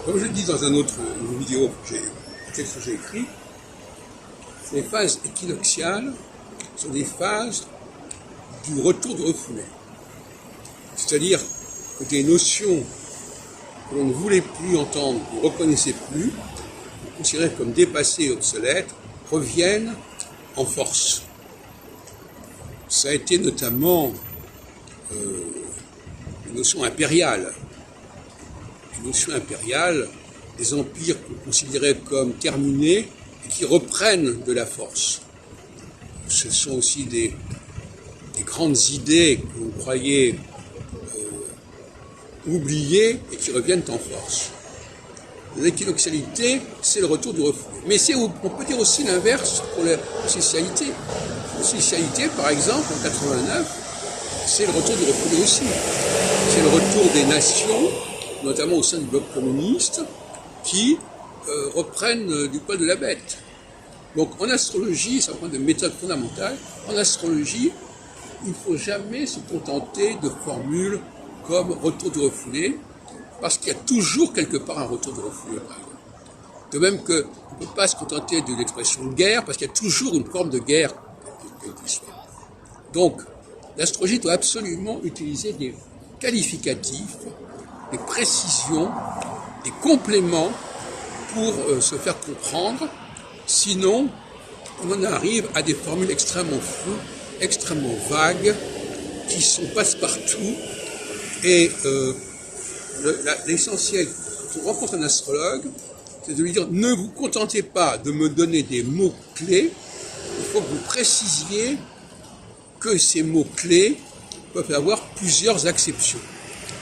Comme je le dis dans une vidéo un texte que j'ai écrit, les phases équinoxiales sont des phases du retour du refoulé. C'est-à-dire que des notions que l'on ne voulait plus entendre, qu'on ne reconnaissait plus, considérées comme dépassées et obsolètes, reviennent en force. Ça a été notamment une notion impériale. Une notion impériale, des empires qu'on considérait comme terminés et qui reprennent de la force. Ce sont aussi des grandes idées que l'on croyait oubliées et qui reviennent en force. L'équinoxialité, c'est le retour du refoulé. Mais on peut dire aussi l'inverse pour la socialité. La socialité, par exemple, en 89, c'est le retour du refoulé aussi. C'est le retour des nations, notamment au sein du bloc communiste, qui reprennent du poil de la bête. Donc en astrologie, c'est un point de méthode fondamentale, en astrologie, il ne faut jamais se contenter de formules comme retour du refoulé, parce qu'il y a toujours quelque part un retour du refoulé, par exemple. De même qu'on ne peut pas se contenter de l'expression guerre, parce qu'il y a toujours une forme de guerre. Donc, l'astrologie doit absolument utiliser des qualificatifs, des précisions, des compléments pour se faire comprendre. Sinon, on en arrive à des formules extrêmement floues, extrêmement vagues, qui sont passe-partout. Et l'essentiel, quand on rencontre un astrologue, c'est de lui dire, ne vous contentez pas de me donner des mots-clés, il faut que vous précisiez que ces mots-clés peuvent avoir plusieurs acceptions,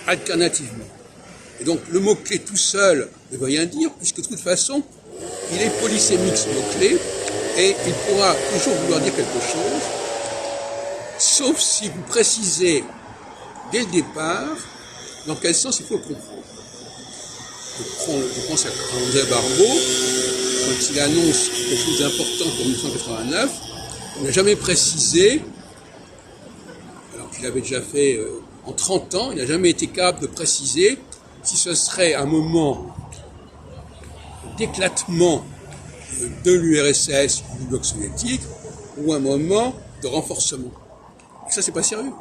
alternativement. Et donc, le mot-clé tout seul ne veut rien dire, puisque de toute façon, il est polysémique, ce mot-clé, et il pourra toujours vouloir dire quelque chose, sauf si vous précisez dès le départ dans quel sens il faut le comprendre. Je pense à André Barbeau, quand il annonce quelque chose d'important pour 1989, il n'a jamais précisé, alors qu'il avait déjà fait en 30 ans, il n'a jamais été capable de préciser si ce serait un moment d'éclatement de l'URSS ou du bloc soviétique ou un moment de renforcement. Et ça, c'est pas sérieux.